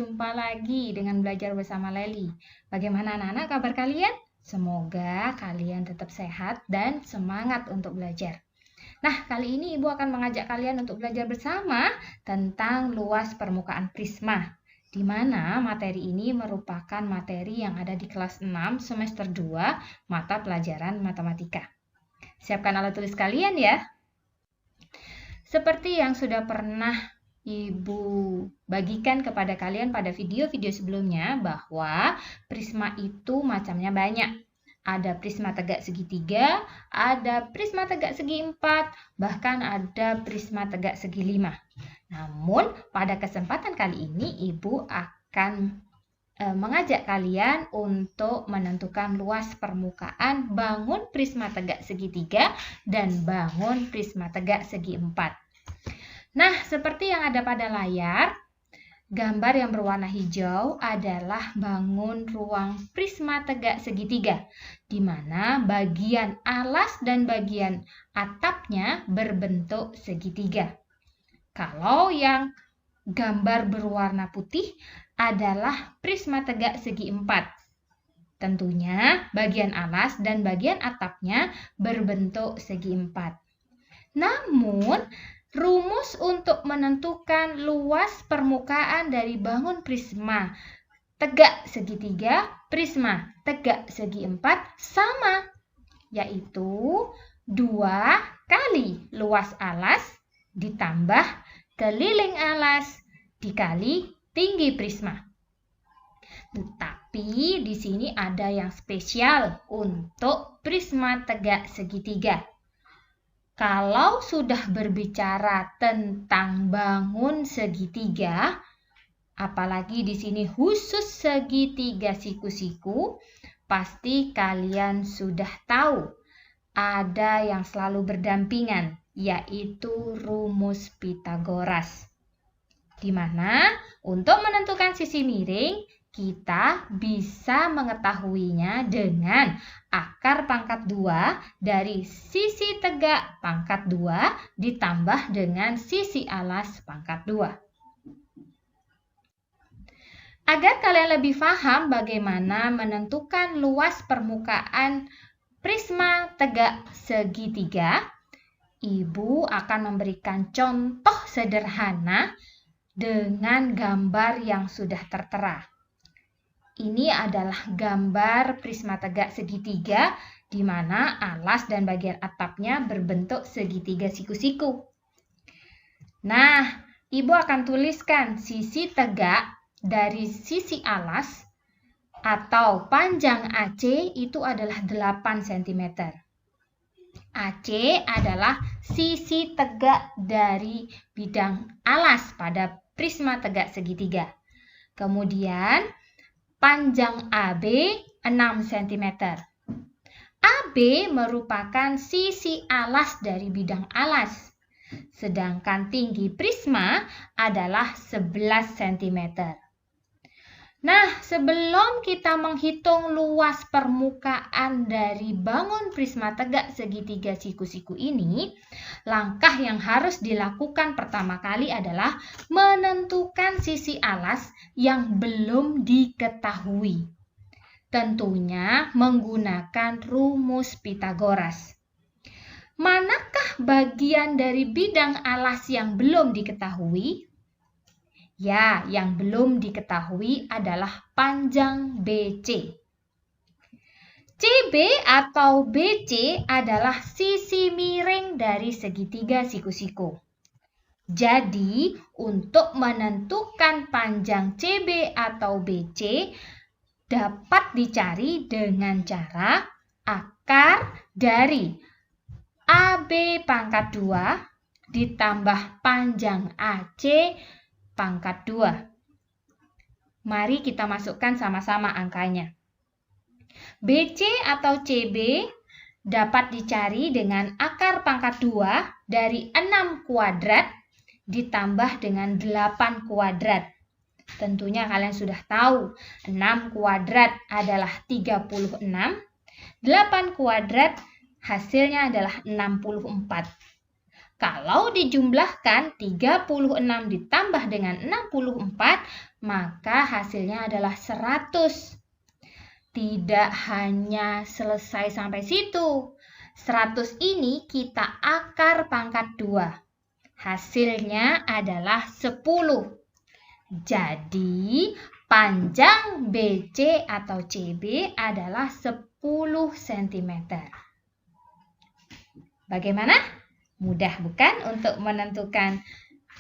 Jumpa lagi dengan Belajar Bersama Leli. Bagaimana anak-anak kabar kalian? Semoga kalian tetap sehat dan semangat untuk belajar. Nah, kali ini Ibu akan mengajak kalian untuk belajar bersama tentang luas permukaan prisma, di mana materi ini merupakan materi yang ada di kelas 6 semester 2 mata pelajaran matematika. Siapkan alat tulis kalian ya. Seperti yang sudah pernah Ibu bagikan kepada kalian pada video-video sebelumnya, bahwa prisma itu macamnya banyak. Ada prisma tegak segitiga, ada prisma tegak segi 4, bahkan ada prisma tegak segi 5. Namun pada kesempatan kali ini Ibu akan mengajak kalian untuk menentukan luas permukaan bangun prisma tegak segitiga dan bangun prisma tegak segi 4. Nah, seperti yang ada pada layar, gambar yang berwarna hijau adalah bangun ruang prisma tegak segitiga, di mana bagian alas dan bagian atapnya berbentuk segitiga. Kalau yang gambar berwarna putih adalah prisma tegak segi 4. Tentunya bagian alas dan bagian atapnya berbentuk segi 4. Namun, rumus untuk menentukan luas permukaan dari bangun prisma tegak segitiga, prisma tegak segi 4 sama, yaitu 2 kali luas alas ditambah keliling alas dikali tinggi prisma. Tapi di sini ada yang spesial untuk prisma tegak segitiga. Kalau sudah berbicara tentang bangun segitiga, apalagi di sini khusus segitiga siku-siku, pasti kalian sudah tahu ada yang selalu berdampingan, yaitu rumus Pythagoras. Di mana untuk menentukan sisi miring, kita bisa mengetahuinya dengan akar pangkat 2 dari sisi tegak pangkat 2 ditambah dengan sisi alas pangkat 2. Agar kalian lebih paham bagaimana menentukan luas permukaan prisma tegak segitiga, Ibu akan memberikan contoh sederhana dengan gambar yang sudah tertera. Ini adalah gambar prisma tegak segitiga, di mana alas dan bagian atapnya berbentuk segitiga siku-siku. Nah, Ibu akan tuliskan sisi tegak dari sisi alas atau panjang AC itu adalah 8 cm. AC adalah sisi tegak dari bidang alas pada prisma tegak segitiga. Kemudian panjang AB 6 cm. AB merupakan sisi alas dari bidang alas, sedangkan tinggi prisma adalah 11 cm. Nah, sebelum kita menghitung luas permukaan dari bangun prisma tegak segitiga siku-siku ini, langkah yang harus dilakukan pertama kali adalah menentukan sisi alas yang belum diketahui. Tentunya menggunakan rumus Pythagoras. Manakah bagian dari bidang alas yang belum diketahui? Ya, yang belum diketahui adalah panjang BC. CB atau BC adalah sisi miring dari segitiga siku-siku. Jadi, untuk menentukan panjang CB atau BC dapat dicari dengan cara akar dari AB pangkat 2 ditambah panjang AC pangkat 2. Mari kita masukkan sama-sama angkanya. BC atau CB dapat dicari dengan akar pangkat 2 dari 6 kuadrat ditambah dengan 8 kuadrat. Tentunya kalian sudah tahu 6 kuadrat adalah 36, 8 kuadrat hasilnya adalah 64. Kalau dijumlahkan 36 ditambah dengan 64, maka hasilnya adalah 100. Tidak hanya selesai sampai situ. 100 ini kita akar pangkat 2. Hasilnya adalah 10. Jadi, panjang BC atau CB adalah 10 cm. Bagaimana? Mudah bukan untuk menentukan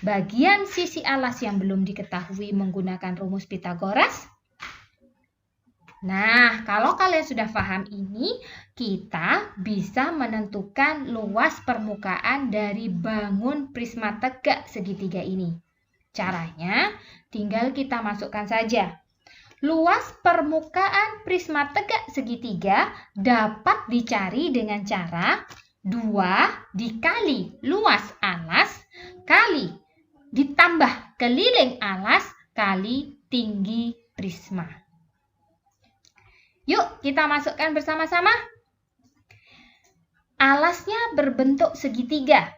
bagian sisi alas yang belum diketahui menggunakan rumus Pythagoras? Nah, kalau kalian sudah paham ini, kita bisa menentukan luas permukaan dari bangun prisma tegak segitiga ini. Caranya, tinggal kita masukkan saja. Luas permukaan prisma tegak segitiga dapat dicari dengan cara 2 dikali luas alas kali ditambah keliling alas kali tinggi prisma. Yuk, kita masukkan bersama-sama. Alasnya berbentuk segitiga.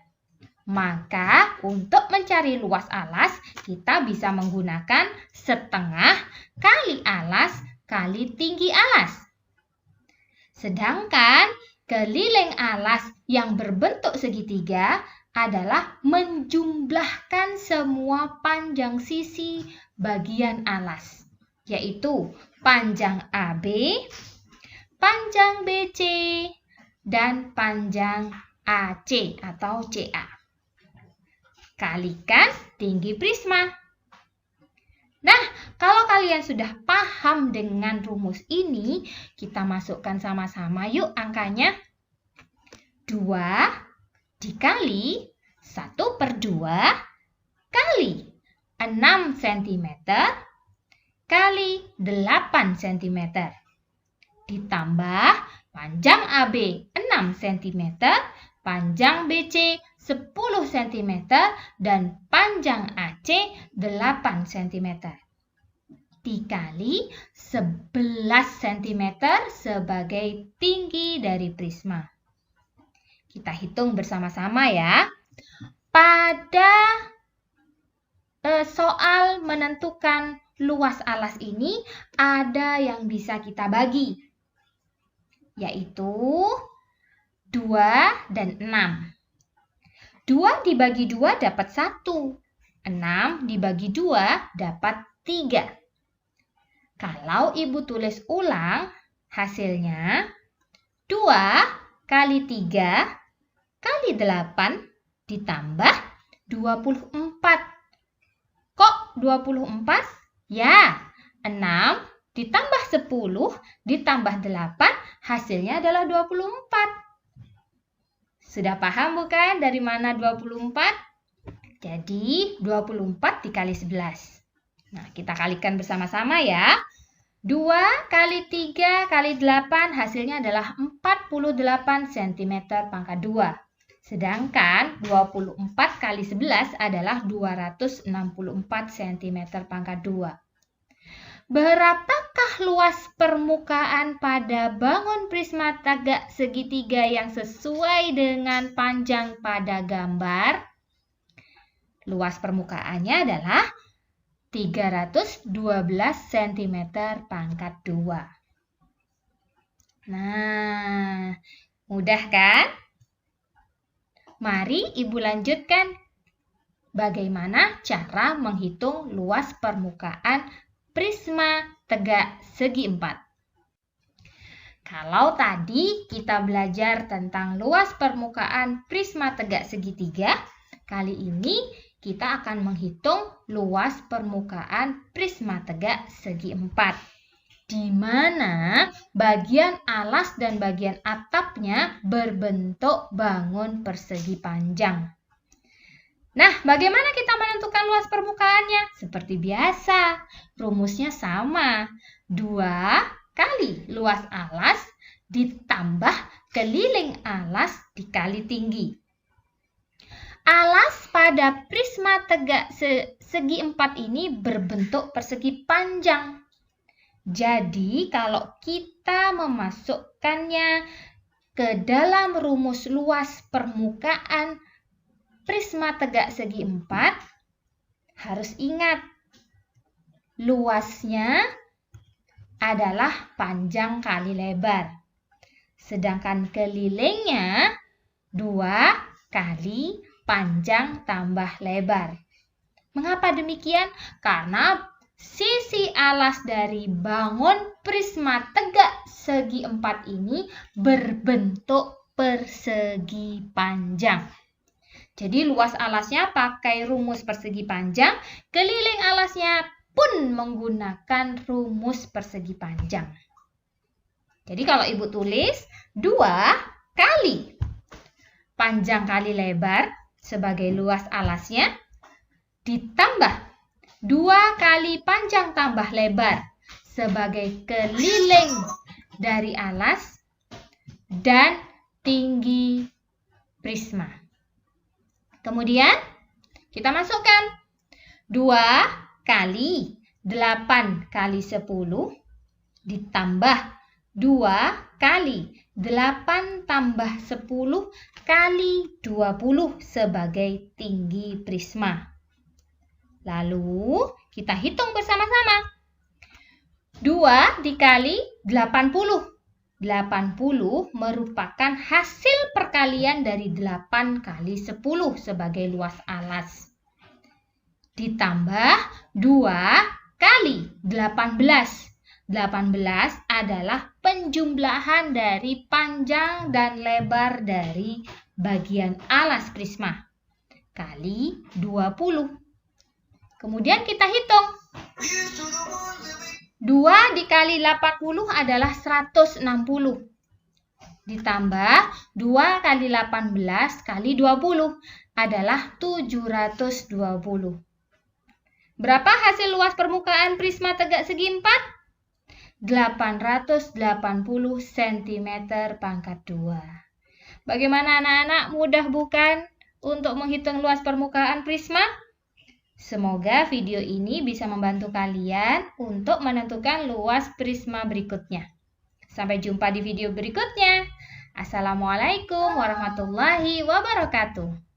Maka untuk mencari luas alas, kita bisa menggunakan setengah kali alas kali tinggi alas. Sedangkan keliling alas yang berbentuk segitiga adalah menjumlahkan semua panjang sisi bagian alas, yaitu panjang AB, panjang BC, dan panjang AC atau CA. Kalikan tinggi prisma. Nah, kalau kalian sudah paham dengan rumus ini, kita masukkan sama-sama yuk angkanya. 2 dikali 1/2 kali 6 cm kali 8 cm. Ditambah panjang AB 6 cm, panjang BC 10 cm, dan panjang AC 8 cm. Dikali 11 cm sebagai tinggi dari prisma. Kita hitung bersama-sama ya. Pada soal menentukan luas alas ini ada yang bisa kita bagi, yaitu 2 dan 6. 2 dibagi 2 dapat 1. 6 dibagi 2 dapat 3. Kalau Ibu tulis ulang, hasilnya 2 kali 3 kali 8 ditambah 24. Kok 24? Ya, 6 ditambah 10 ditambah 8 hasilnya adalah 24. Sudah paham bukan dari mana 24? Jadi 24 dikali 11. Nah, kita kalikan bersama-sama ya. 2 kali 3 kali 8 hasilnya adalah 48 cm pangkat 2. Sedangkan 24 kali 11 adalah 264 cm pangkat 2. Berapakah luas permukaan pada bangun prisma tegak segitiga yang sesuai dengan panjang pada gambar? Luas permukaannya adalah 312 cm pangkat 2. Nah, mudah kan? Mari Ibu lanjutkan bagaimana cara menghitung luas permukaan prisma tegak segi 4. Kalau tadi kita belajar tentang luas permukaan prisma tegak segitiga, kali ini kita akan menghitung luas permukaan prisma tegak segi 4, di mana bagian alas dan bagian atapnya berbentuk bangun persegi panjang. Nah, bagaimana kita menentukan luas permukaannya? Seperti biasa, rumusnya sama. 2 kali luas alas ditambah keliling alas dikali tinggi. Alas pada prisma tegak segi 4 ini berbentuk persegi panjang. Jadi, kalau kita memasukkannya ke dalam rumus luas permukaan prisma tegak segi 4, harus ingat luasnya adalah panjang kali lebar. Sedangkan kelilingnya 2 kali panjang tambah lebar. Mengapa demikian? Karena sisi alas dari bangun prisma tegak segi 4 ini berbentuk persegi panjang. Jadi luas alasnya pakai rumus persegi panjang, keliling alasnya pun menggunakan rumus persegi panjang. Jadi kalau Ibu tulis 2 kali panjang kali lebar sebagai luas alasnya, ditambah 2 kali panjang tambah lebar sebagai keliling dari alas dan tinggi prisma. Kemudian kita masukkan 2 kali 8 kali 10 ditambah 2 kali 8 tambah 10 kali 20 sebagai tinggi prisma. Lalu kita hitung bersama-sama. 2 dikali 80. 80 merupakan hasil perkalian dari 8 kali 10 sebagai luas alas. Ditambah 2 kali 18. 18 adalah penjumlahan dari panjang dan lebar dari bagian alas prisma kali 20. Kemudian kita hitung. 2 dikali 80 adalah 160. Ditambah 2 kali 18 kali 20 adalah 720. Berapa hasil luas permukaan prisma tegak segi 4? 880 cm pangkat 2. Bagaimana anak-anak, mudah bukan untuk menghitung luas permukaan prisma? Semoga video ini bisa membantu kalian untuk menentukan luas prisma berikutnya. Sampai jumpa di video berikutnya. Assalamualaikum warahmatullahi wabarakatuh.